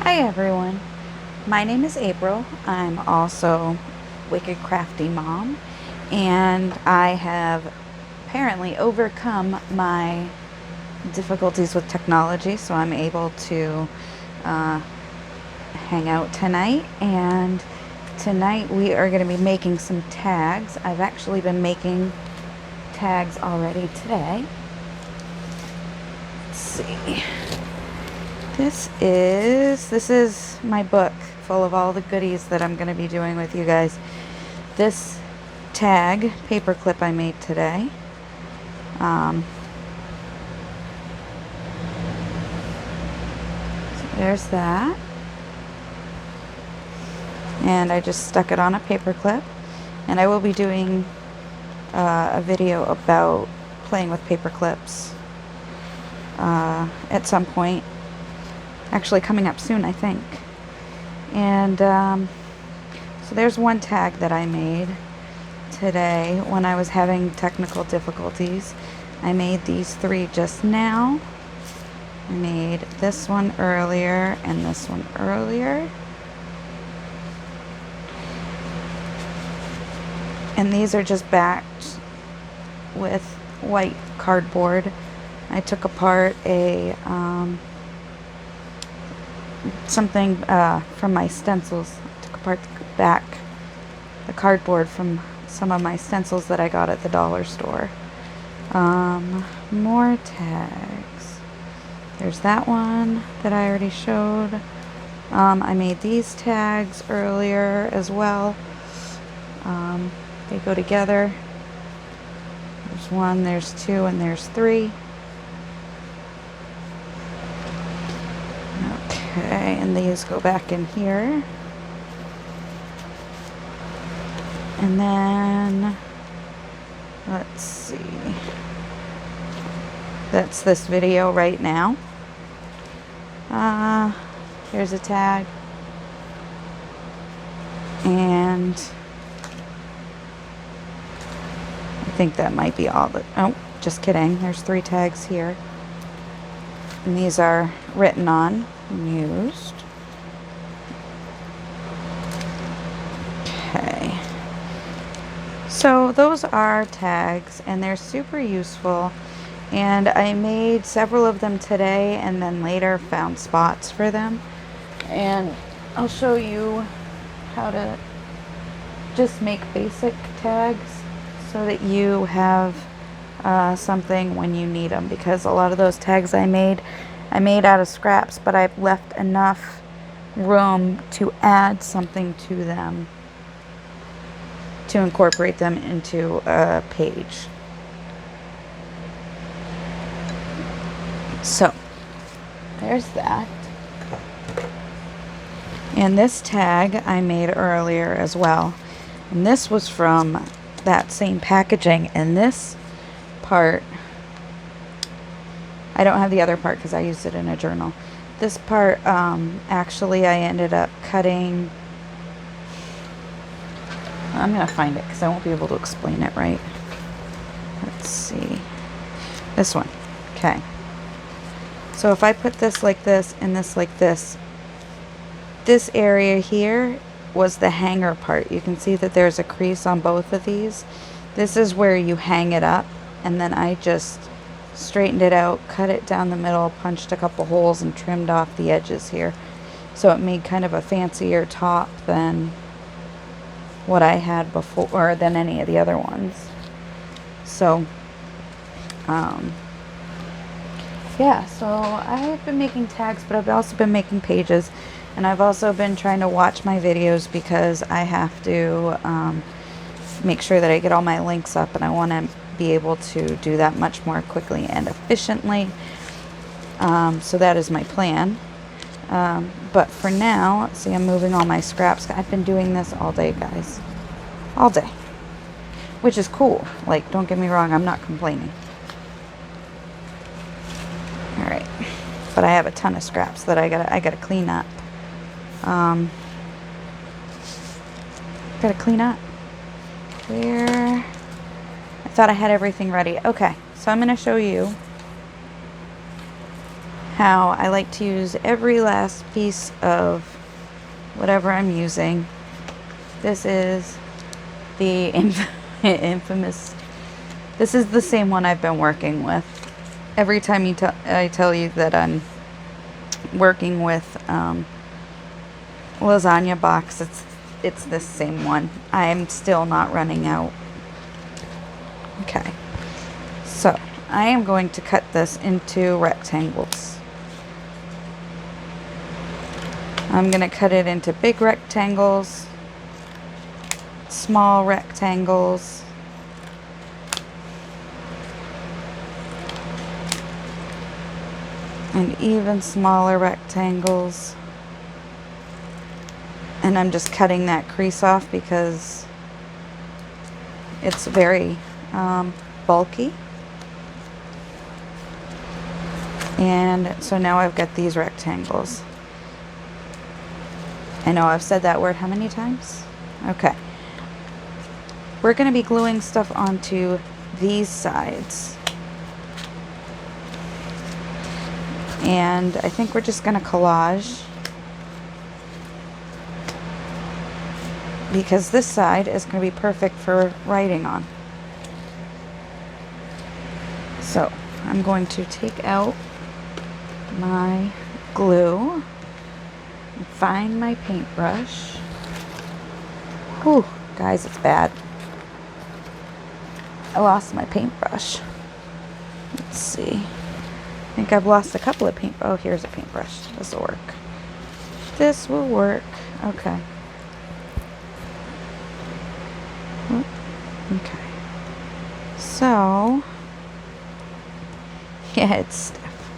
Hi everyone, my name is April. I'm also Wicked Crafty Mom, and I have apparently overcome my difficulties with technology, so I'm able to uh, hang out tonight. And tonight we are going to be making some tags. I've actually been making tags already today. Let's see. This is my book full of all the goodies that I'm going to be doing with you guys. This tag paperclip I made today. So there's that. And I just stuck it on a paperclip. And I will be doing a video about playing with paperclips at some point. Actually coming up soon, I think. And so there's one tag that I made today when I was having technical difficulties. I made these three just now. I made this one earlier and this one earlier. And these are just backed with white cardboard. I took apart a something from my stencils. I took apart the cardboard from some of my stencils that I got at the dollar store. More tags. There's that one that I already showed. I made these tags earlier as well. They go together. There's one, there's two, and there's three. Okay, and these go back in here. And then, let's see. That's this video right now. Here's a tag. And I think that might be all that, oh, just kidding. There's 3 tags here. And these are written on and used. Okay. So those are tags and they're super useful. And I made several of them today and then later found spots for them. And I'll show you how to just make basic tags so that you have something when you need them, because a lot of those tags I made out of scraps, but I've left enough room to add something to them to incorporate them into a page. So there's that. And this tag I made earlier as well. And this was from that same packaging. And this part, I don't have the other part because I used it in a journal. This part, actually I ended up cutting. I'm going to find it because I won't be able to explain it right. Let's see. This one. Okay. So if I put this like this and this like this, this area here was the hanger part. You can see that there's a crease on both of these. This is where you hang it up, and then I just straightened it out, cut it down the middle, punched a couple holes and trimmed off the edges here. So it made kind of a fancier top than what I had before, or than any of the other ones. So yeah, so I've been making tags, but I've also been making pages, and I've also been trying to watch my videos because I have to make sure that I get all my links up, and I want to be able to do that much more quickly and efficiently. So that is my plan. But for now, let's see, I'm moving all my scraps. I've been doing this all day, guys. All day. Which is cool. Like, don't get me wrong, I'm not complaining. Alright. But I have a ton of scraps that I gotta clean up. Gotta clean up. Where? I thought I had everything ready. Okay, so I'm gonna show you how I like to use every last piece of whatever I'm using. This is the infamous, this is the same one I've been working with. Every time I tell you that I'm working with lasagna box, it's this same one. I'm still not running out. Okay, so I am going to cut this into rectangles. I'm going to cut it into big rectangles, small rectangles, and even smaller rectangles. And I'm just cutting that crease off because it's very bulky. And so now I've got these rectangles. I know I've said that word how many times? Okay. We're going to be gluing stuff onto these sides. And I think we're just going to collage, because this side is going to be perfect for writing on. So I'm going to take out my glue and find my paintbrush. Whew, guys, it's bad. I lost my paintbrush. Let's see. I think I've lost a couple of oh, here's a paintbrush. This will work. This will work. Okay. Okay. So, yeah, it's stiff.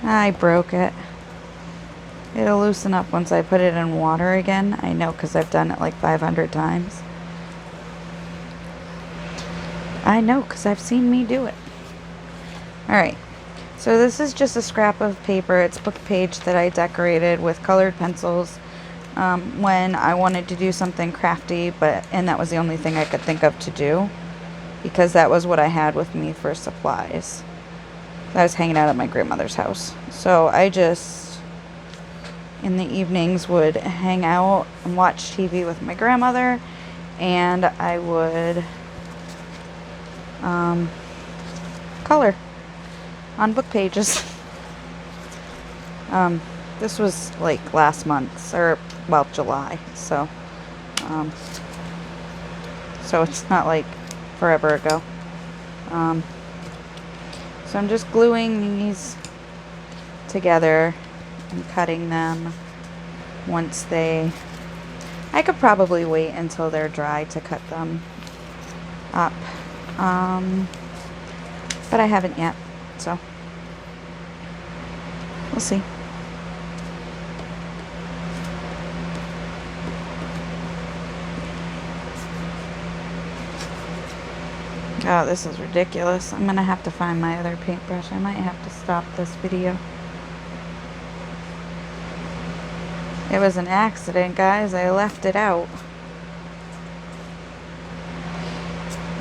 I broke it. It'll loosen up once I put it in water again. I know, because I've done it like 500 times. I know, because I've seen me do it. Alright. So this is just a scrap of paper. It's book page that I decorated with colored pencils when I wanted to do something crafty, and that was the only thing I could think of to do, because that was what I had with me for supplies. I was hanging out at my grandmother's house. So I just, in the evenings, would hang out and watch TV with my grandmother, and I would color on book pages. This was like last month, or well, July, so so it's not like forever ago. So I'm just gluing these together and cutting them once I could probably wait until they're dry to cut them up, but I haven't yet, so we'll see. Oh, this is ridiculous. I'm gonna have to find my other paintbrush. I might have to stop this video. It was an accident, guys. I left it out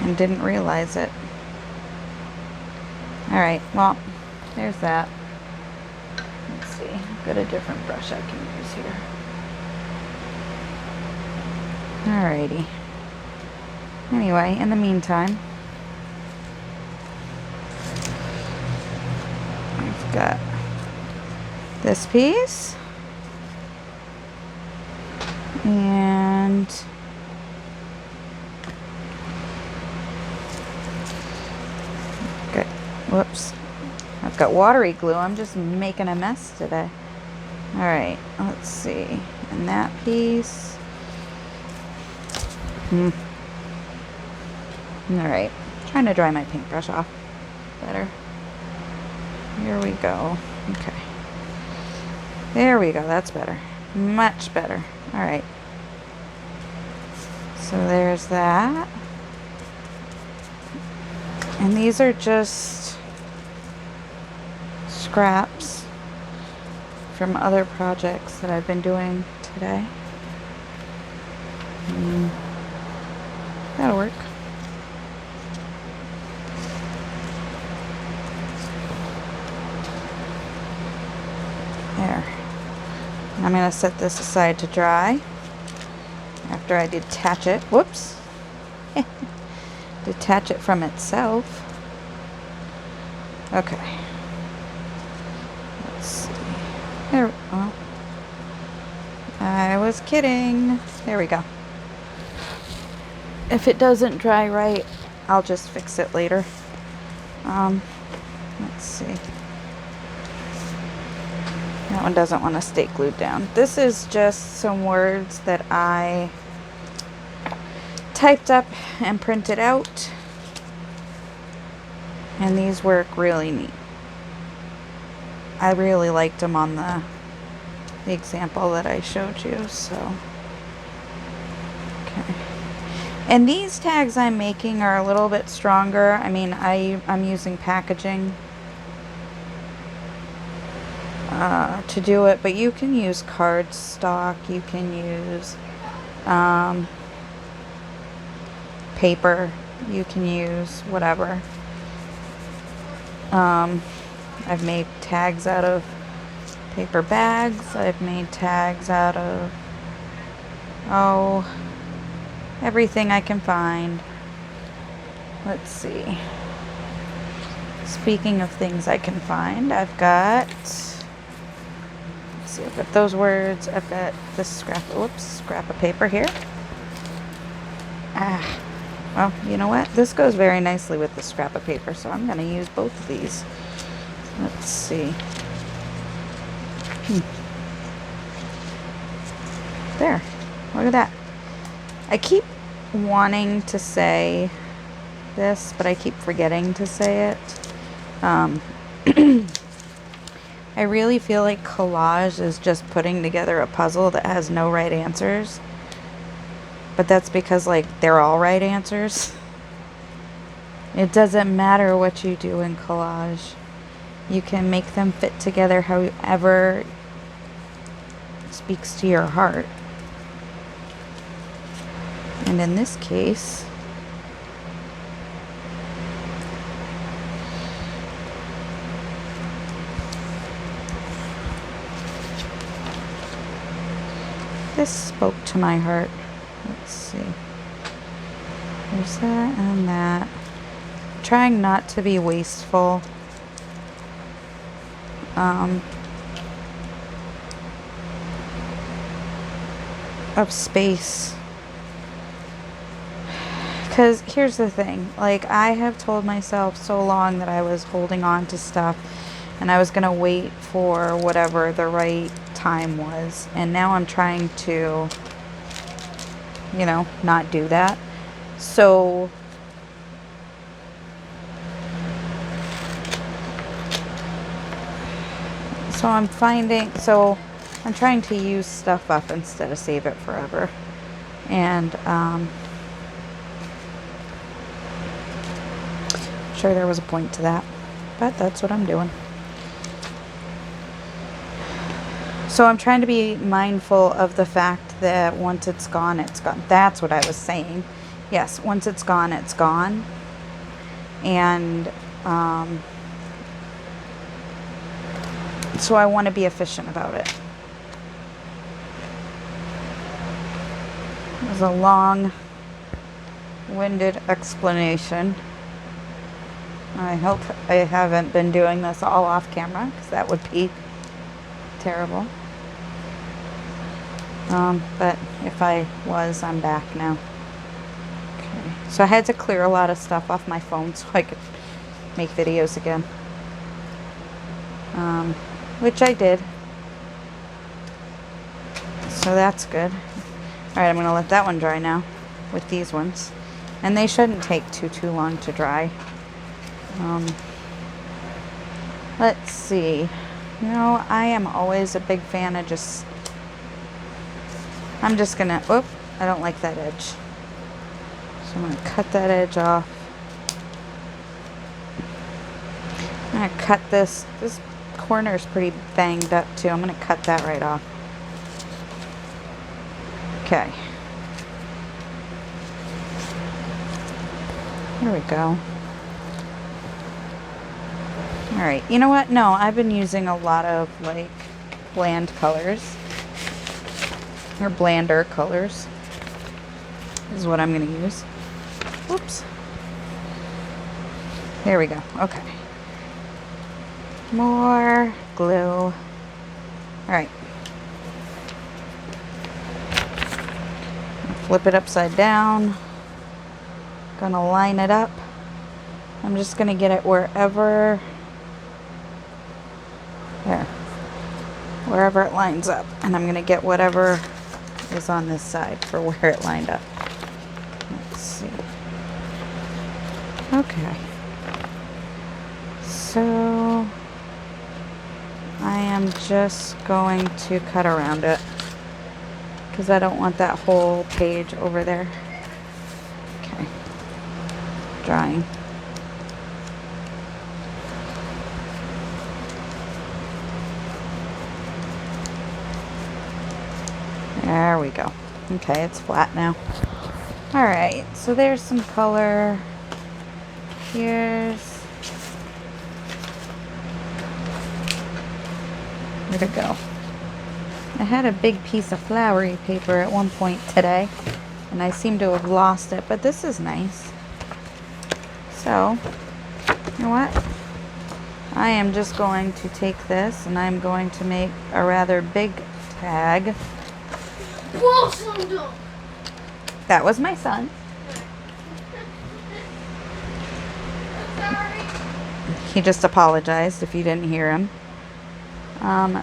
and didn't realize it. Alright, well, there's that. Let's see. I've got a different brush I can use here. Alrighty. Anyway, in the meantime, I've got this piece. And whoops, I've got watery glue. I'm just making a mess today. All right, let's see. And that piece. All right, trying to dry my paintbrush off better. Here we go. Okay, there we go. That's better, much better. All right, so there's that. And these are just scraps from other projects that I've been doing today. That'll work. I'm going to set this aside to dry after I detach it. Whoops. Detach it from itself. Okay. Let's see. There. Oh. I was kidding. There we go. If it doesn't dry right, I'll just fix it later. Let's see. That one doesn't want to stay glued down. This is just some words that I typed up and printed out. And these work really neat. I really liked them on the example that I showed you, so. Okay. And these tags I'm making are a little bit stronger. I mean, I'm using packaging to do it, but you can use cardstock, you can use paper, you can use whatever. I've made tags out of paper bags, I've made tags out of, everything I can find. Let's see. Speaking of things I can find, I've got, let's see, I've got those words, I've got this scrap of paper here. Well, you know what? This goes very nicely with the scrap of paper, so I'm going to use both of these. Let's see. There. Look at that. I keep wanting to say this, but I keep forgetting to say it. I really feel like collage is just putting together a puzzle that has no right answers. But that's because, like, they're all right answers. It doesn't matter what you do in collage. You can make them fit together however speaks to your heart. And in this case, this spoke to my heart. Let's see. There's that and that. I'm trying not to be wasteful. Of space. Because here's the thing. Like, I have told myself so long that I was holding on to stuff and I was going to wait for whatever the right time was. And now I'm trying to, you know, not do that. So I'm trying to use stuff up instead of save it forever. And I'm sure there was a point to that, but that's what I'm doing. So I'm trying to be mindful of the fact that once it's gone, it's gone. That's what I was saying. Yes, once it's gone, it's gone. And so I want to be efficient about it. It was a long-winded explanation. I hope I haven't been doing this all off camera, because that would be terrible. But if I was, I'm back now. Okay. So I had to clear a lot of stuff off my phone so I could make videos again. Which I did. So that's good. Alright, I'm going to let that one dry now with these ones. And they shouldn't take too long to dry. Let's see. You know, I am always a big fan of just... I'm just going to... Oop, I don't like that edge. So I'm going to cut that edge off. I'm going to cut this. This corner is pretty banged up too. I'm going to cut that right off. Okay. There we go. Alright, you know what? No, I've been using a lot of, like, bland colors. or blander colors is what I'm going to use. Whoops. There we go. Okay. More glue. All right. Flip it upside down. Gonna line it up. I'm just gonna get it wherever, there, wherever it lines up. And I'm gonna get whatever is on this side for where it lined up. Let's see. Okay. So I am just going to cut around it because I don't want that whole page over there. Okay. Drying. There we go. Okay, it's flat now. All right, so there's some color. Here's, where'd it go? I had a big piece of flowery paper at one point today, and I seem to have lost it, but this is nice. So, you know what? I am just going to take this, and I'm going to make a rather big tag. That was my son. He just apologized if you didn't hear him.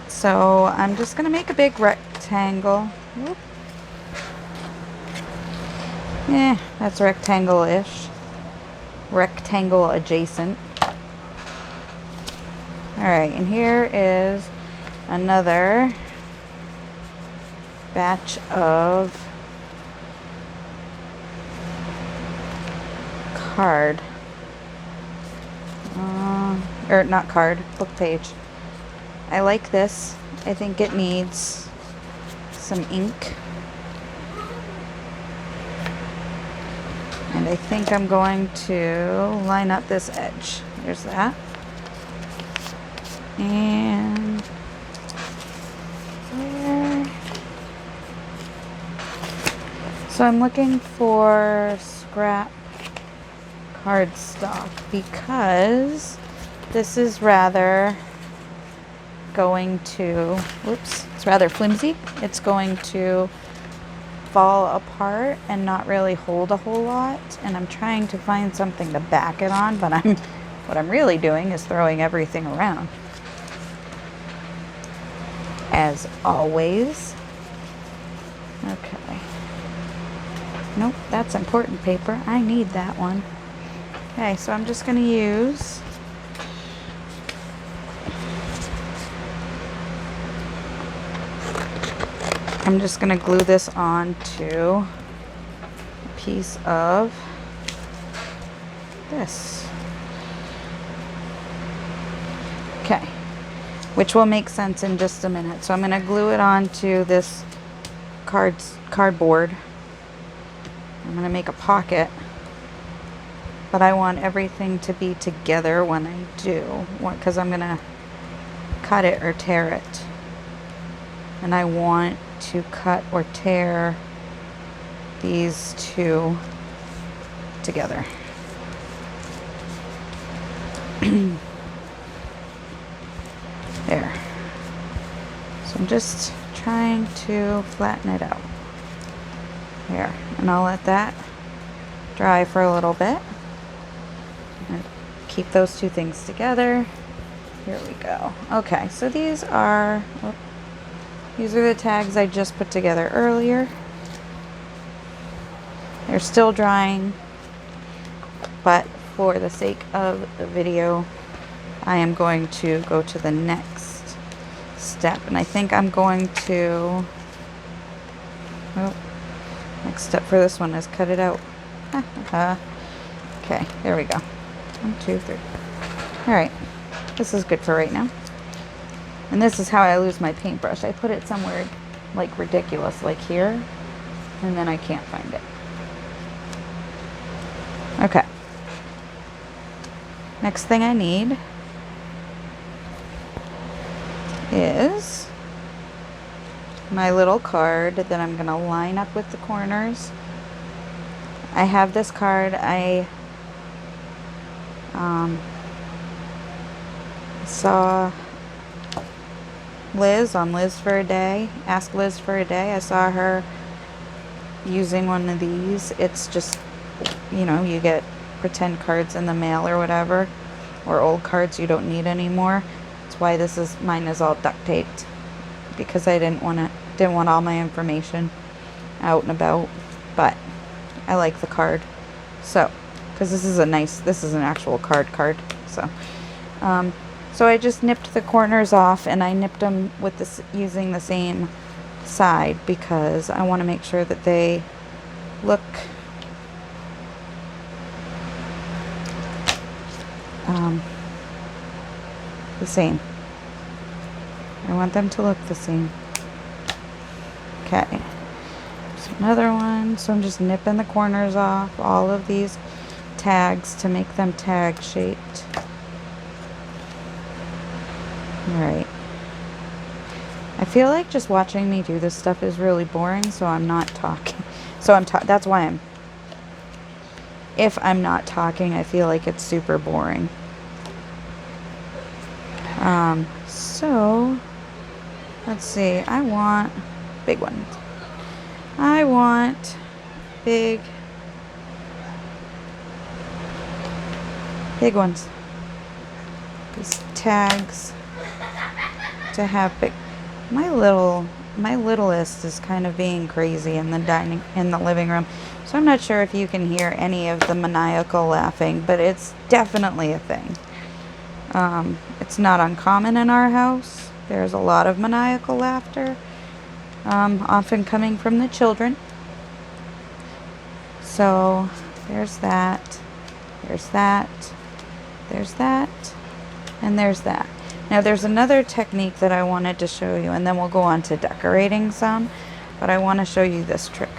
So I'm just going to make a big rectangle. Whoop. Yeah, that's rectangle-ish. Rectangle adjacent. Alright, and here is another batch of card. Or not card, book page. I like this. I think it needs some ink. And I think I'm going to line up this edge. There's that. And there. So I'm looking for scrap cardstock because this is rather going to, whoops, it's rather flimsy. It's going to fall apart and not really hold a whole lot. And I'm trying to find something to back it on, but what I'm really doing is throwing everything around. As always. Okay. Nope, that's important paper. I need that one. Okay, so I'm just going to use I'm just going to glue this onto a piece of this. Okay, which will make sense in just a minute. So I'm going to glue it onto this cardboard. I'm going to make a pocket, but I want everything to be together when I do, because I'm going to cut it or tear it. And I want to cut or tear these two together. There. So I'm just trying to flatten it out. There. And I'll let that dry for a little bit. And keep those two things together. Here we go. Okay, so these are the tags I just put together earlier. They're still drying, but for the sake of the video, I am going to go to the next step. And I think I'm going to, next step for this one is cut it out. Okay, there we go. 1, 2, 3. All right, this is good for right now. And this is how I lose my paintbrush. I put it somewhere like ridiculous, like here, and then I can't find it. Okay. Next thing I need my little card that I'm gonna line up with the corners. I have this card. I saw Liz on Liz for a Day. Ask Liz for a Day. I saw her using one of these. It's just, you know, you get pretend cards in the mail or whatever, or old cards you don't need anymore. That's why mine is all duct taped, because I didn't want all my information out and about. But I like the card, so because this is an actual card. So I just nipped the corners off, and I nipped them with this using the same side because I want to make sure that they look the same. I want them to look the same. Okay, there's another one. So I'm just nipping the corners off all of these tags to make them tag shaped. Alright. I feel like just watching me do this stuff is really boring, so I'm not talking. So that's why if I'm not talking, I feel like it's super boring. So let's see. I want big ones. I want big ones. These tags to have big. My littlest is kind of being crazy in the living room. So I'm not sure if you can hear any of the maniacal laughing, but it's definitely a thing. It's not uncommon in our house. There's a lot of maniacal laughter, often coming from the children. So there's that, there's that, there's that, and there's that. Now there's another technique that I wanted to show you, and then we'll go on to decorating some, but I want to show you this trick.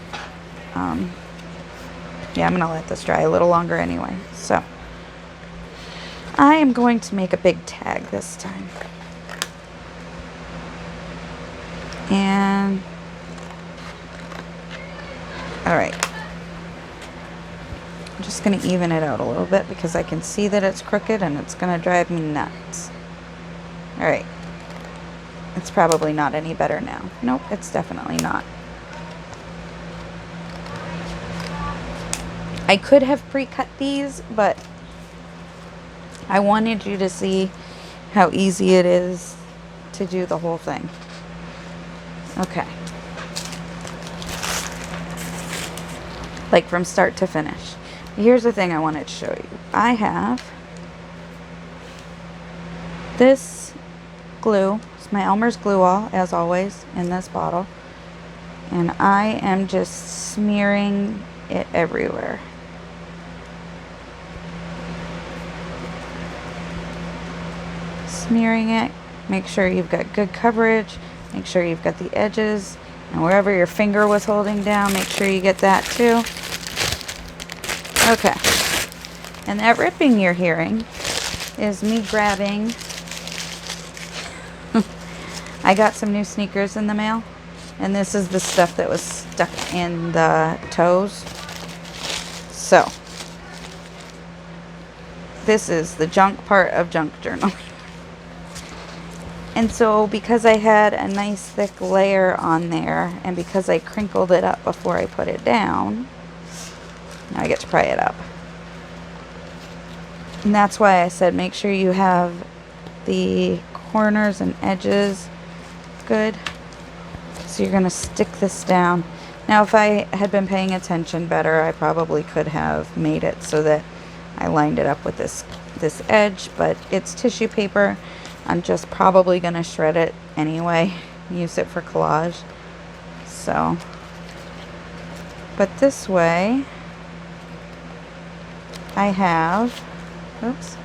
Yeah, I'm going to let this dry a little longer anyway. So I am going to make a big tag this time. And alright, I'm just going to even it out a little bit because I can see that it's crooked and it's going to drive me nuts. Alright, it's probably not any better now. Nope, it's definitely not. I could have pre-cut these, but I wanted you to see how easy it is to do the whole thing. Okay. Like from start to finish. Here's the thing I wanted to show you. I have this glue. It's my Elmer's Glue All, as always, in this bottle. And I am just smearing it everywhere. Smearing it. Make sure you've got good coverage. Make sure you've got the edges. And wherever your finger was holding down, make sure you get that too. Okay. And that ripping you're hearing is me grabbing. I got some new sneakers in the mail. And this is the stuff that was stuck in the toes. So, this is the junk part of junk journal. And so because I had a nice thick layer on there, and because I crinkled it up before I put it down, now I get to pry it up. And that's why I said make sure you have the corners and edges good. So you're going to stick this down. Now if I had been paying attention better, I probably could have made it so that I lined it up with this edge, but it's tissue paper. I'm just probably going to shred it anyway, use it for collage. So, but this way I have, oops,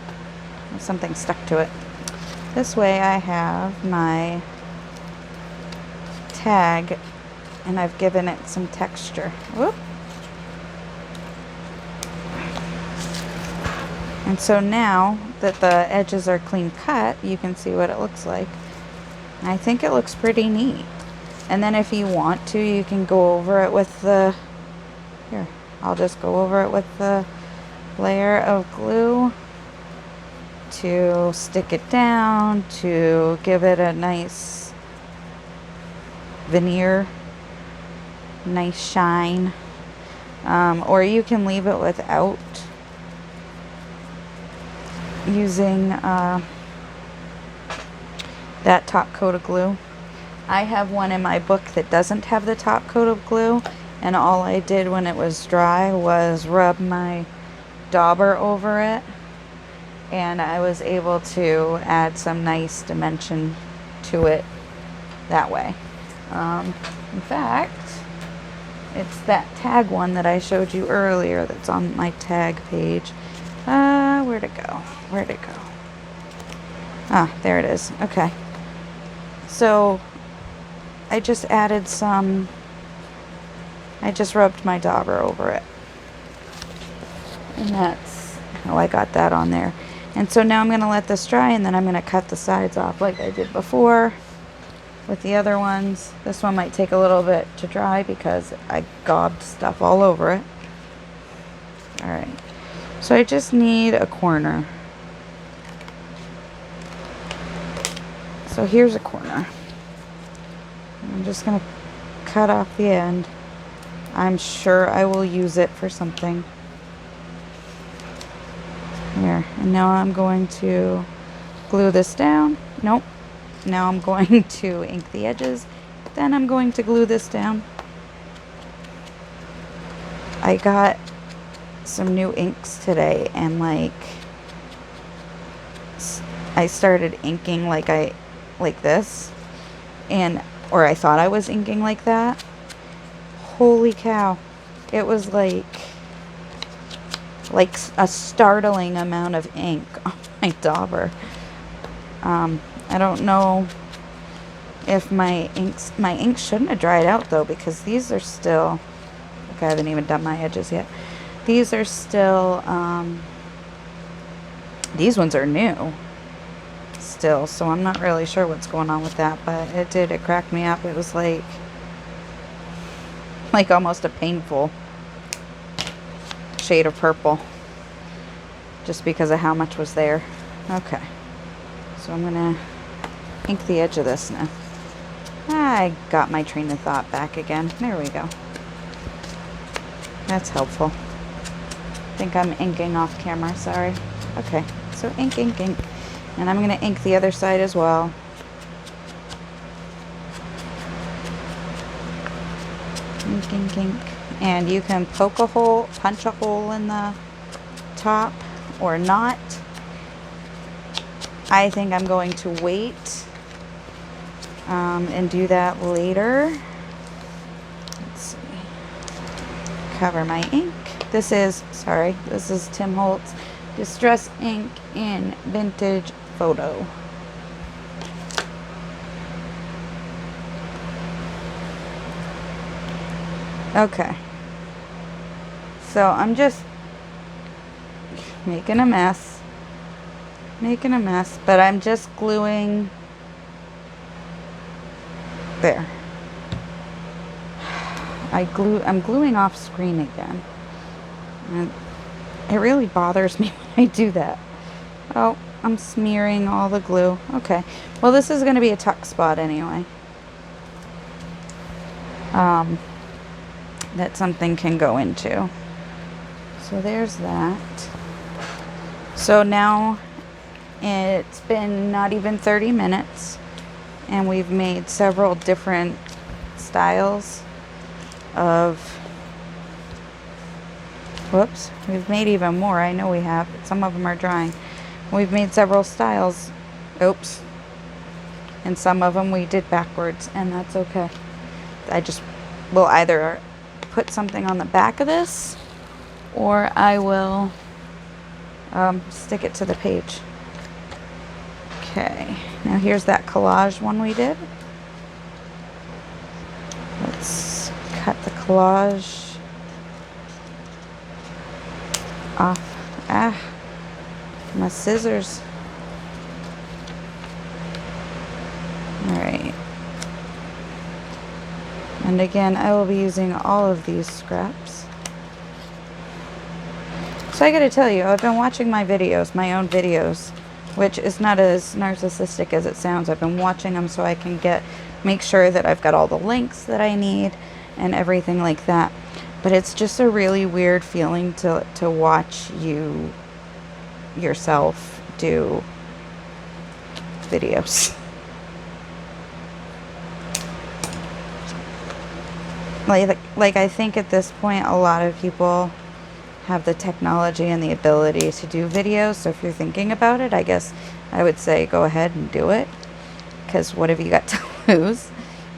something stuck to it. This way I have my tag, and I've given it some texture. Whoop. And so now that the edges are clean cut, you can see what it looks like. And I think it looks pretty neat. And then if you want to, you can go over it with the, here, I'll just go over it with the layer of glue to stick it down, to give it a nice veneer, nice shine. Or you can leave it without using that top coat of glue. I have one in my book that doesn't have the top coat of glue, and all I did when it was dry was rub my dauber over it, and I was able to add some nice dimension to it that way. In fact, it's that tag one that I showed you earlier that's on my tag page. Where'd it go? Where'd it go? Ah, there it is. Okay. So I just added some, I just rubbed my dauber over it. And that's how I got that on there. And so now I'm going to let this dry, and then I'm going to cut the sides off like I did before with the other ones. This one might take a little bit to dry because I gobbed stuff all over it. Alright, so I just need a corner. So here's a corner. I'm just going to cut off the end. I'm sure I will use it for something. Here, and now I'm going to glue this down. Nope. Now I'm going to ink the edges. Then I'm going to glue this down. I got some new inks today, and like I started inking like this, and or I thought I was inking like that. Holy cow. It was like a startling amount of ink on my dauber. I don't know if my ink shouldn't have dried out though, because these are still, okay, I haven't even done my edges yet. These are still, these ones are new still, so I'm not really sure what's going on with that, but it cracked me up. It was like almost a painful shade of purple, just because of how much was there. Okay, so I'm gonna ink the edge of this now. I got my train of thought back again. There we go. That's helpful. I think I'm inking off camera, sorry. Okay, so ink, ink, ink. And I'm gonna ink the other side as well. Ink, ink, ink. And you can poke a hole, punch a hole in the top or not. I think I'm going to wait and do that later. Let's see. Cover my ink. This is Tim Holtz Distress Ink in Vintage Photo. Okay. So I'm just making a mess, but I'm just gluing there. I'm gluing off screen again. And it really bothers me when I do that. Oh, I'm smearing all the glue. Okay. Well, this is going to be a tuck spot anyway. That something can go into. So there's that. So now it's been not even 30 minutes, and we've made several different styles of, whoops, we've made even more. I know we have, but some of them are drying. We've made several styles, oops, and some of them we did backwards, and that's okay. I just will either put something on the back of this, or I will stick it to the page. Okay, now here's that collage one we did. Let's cut the collage off. Ah, my scissors. Alright. And again, I will be using all of these scraps. So I gotta tell you, I've been watching my videos, my own videos, which is not as narcissistic as it sounds. I've been watching them so I can make sure that I've got all the links that I need and everything like that. But it's just a really weird feeling to watch you yourself do videos. Like I think at this point a lot of people have the technology and the ability to do videos, so if you're thinking about it, I guess I would say go ahead and do it, because what have you got to lose?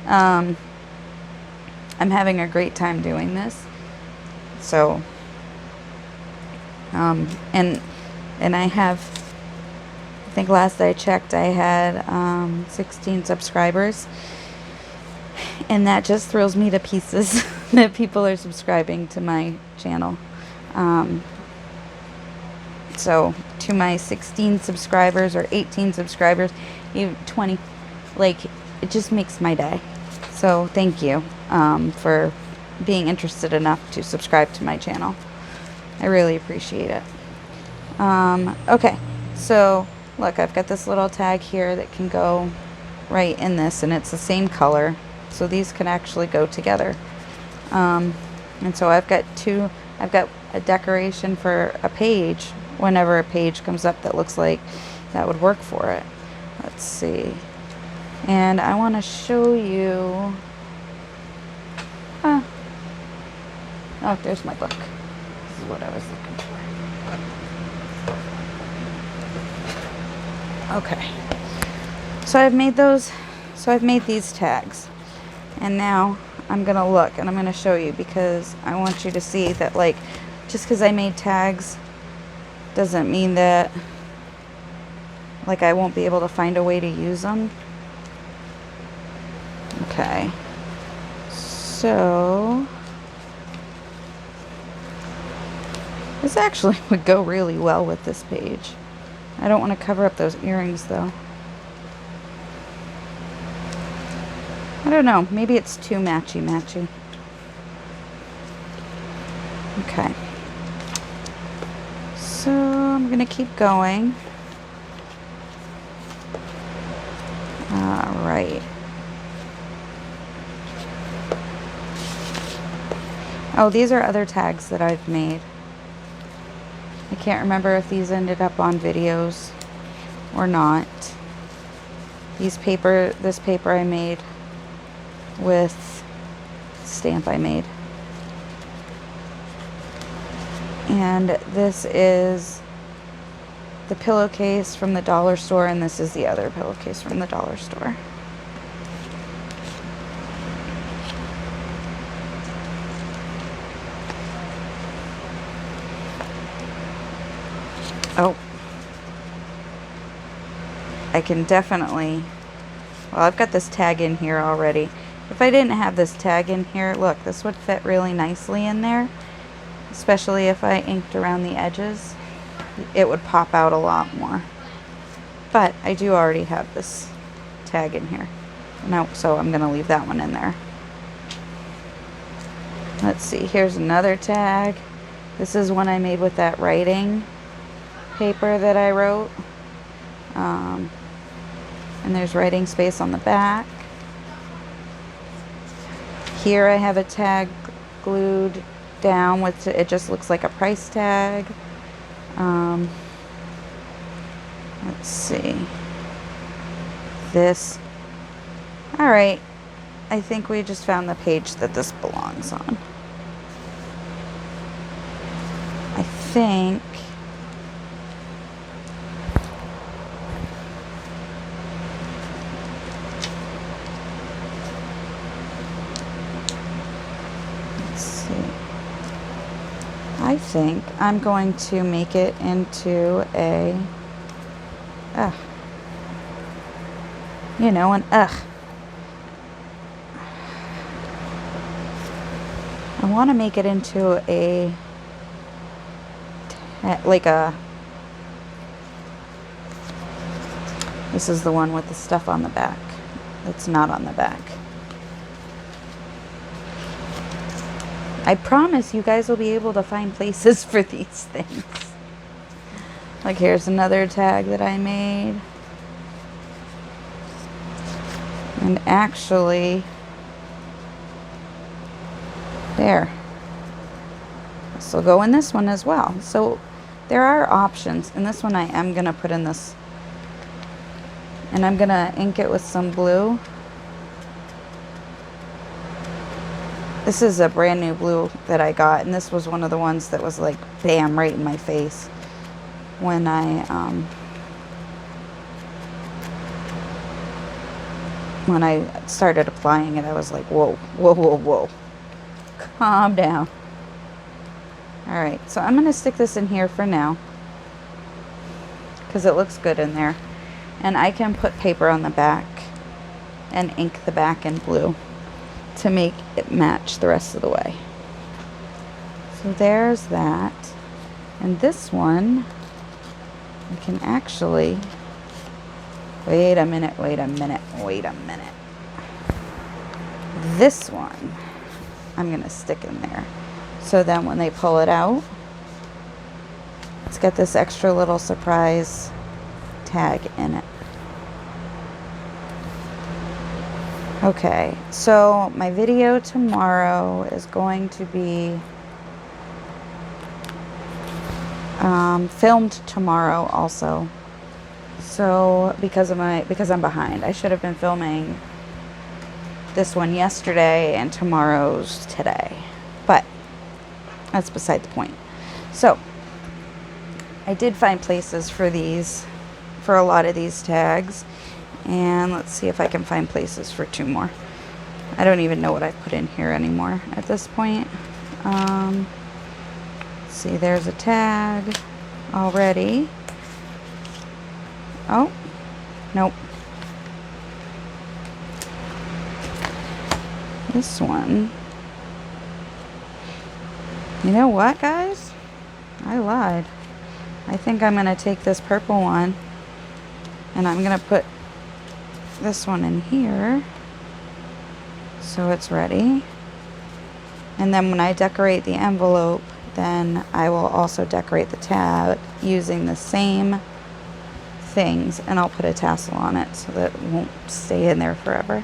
I'm having a great time doing this, so and I have, I think last I checked I had 16 subscribers, and that just thrills me to pieces that people are subscribing to my channel. So to my 16 subscribers or 18 subscribers, even 20, like, it just makes my day. So thank you for being interested enough to subscribe to my channel. I really appreciate it. Okay, so look, I've got this little tag here that can go right in this, and it's the same color, so these can actually go together. And so I've got a decoration for a page whenever a page comes up that looks like that would work for it. Let's see. And I want to show you. Oh, there's my book. This is what I was looking for. Okay. So I've made those. So I've made these tags. And now I'm going to look and I'm going to show you, because I want you to see that, like, just because I made tags doesn't mean that, like, I won't be able to find a way to use them. Okay. So this actually would go really well with this page. I don't want to cover up those earrings though. I don't know, maybe it's too matchy-matchy. Okay. So I'm gonna keep going. All right. Oh, these are other tags that I've made. I can't remember if these ended up on videos or not. This paper I made with stamp I made. And this is the pillowcase from the dollar store, and this is the other pillowcase from the dollar store. Oh, I can definitely, well, I've got this tag in here already. If I didn't have this tag in here, look, this would fit really nicely in there, especially if I inked around the edges. It would pop out a lot more. But I do already have this tag in here. No, so I'm gonna leave that one in there. Let's see, here's another tag. This is one I made with that writing paper that I wrote. And there's writing space on the back. Here I have a tag glued down with, it just looks like a price tag. Let's see. This. All right. I think we just found the page that this belongs on. I think. Let's see. I think I'm going to make it into a, you know, an I want to make it into a, like a, this is the one with the stuff on the back. It's not on the back. I promise you guys will be able to find places for these things. Like here's another tag that I made. And actually, there. This will go in this one as well. So there are options. And this one I am going to put in this. And I'm going to ink it with some blue. This is a brand new blue that I got. And this was one of the ones that was like, bam, right in my face. When I started applying it, I was like, whoa, whoa, whoa, whoa. Calm down. All right, so I'm going to stick this in here for now because it looks good in there. And I can put paper on the back and ink the back in blue to make it match the rest of the way. So there's that. And this one, we can actually, wait a minute. This one, I'm going to stick in there. So then when they pull it out, it's got this extra little surprise tag in it. Okay, so my video tomorrow is going to be filmed tomorrow also. So because I'm behind, I should have been filming this one yesterday and tomorrow's today. But that's beside the point. So I did find places for these, for a lot of these tags. And let's see if I can find places for 2 more. I don't even know what I've put in here anymore at this point. Let's see, there's a tag already. Oh, nope. This one. You know what, guys? I lied. I think I'm going to take this purple one and I'm going to put this one in here so it's ready. And then when I decorate the envelope, then I will also decorate the tab using the same things, and I'll put a tassel on it so that it won't stay in there forever.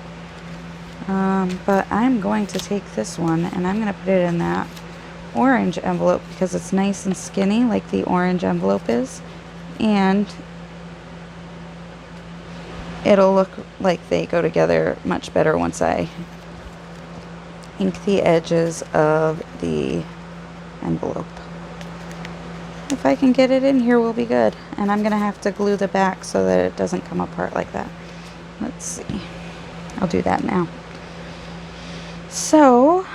But I'm going to take this one and I'm going to put it in that orange envelope because it's nice and skinny like the orange envelope is, and it'll look like they go together much better once I ink the edges of the envelope. If I can get it in here, we'll be good. And I'm going to have to glue the back so that it doesn't come apart like that. Let's see. I'll do that now. So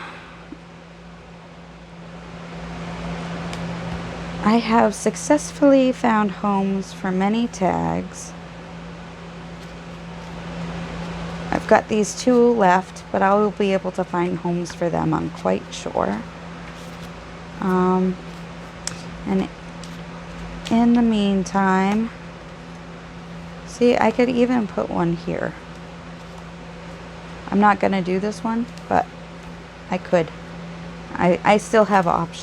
I have successfully found homes for many tags. I've got these 2 left, but I will be able to find homes for them, I'm quite sure. And in the meantime, see, I could even put one here. I'm not going to do this one, but I could. I still have options.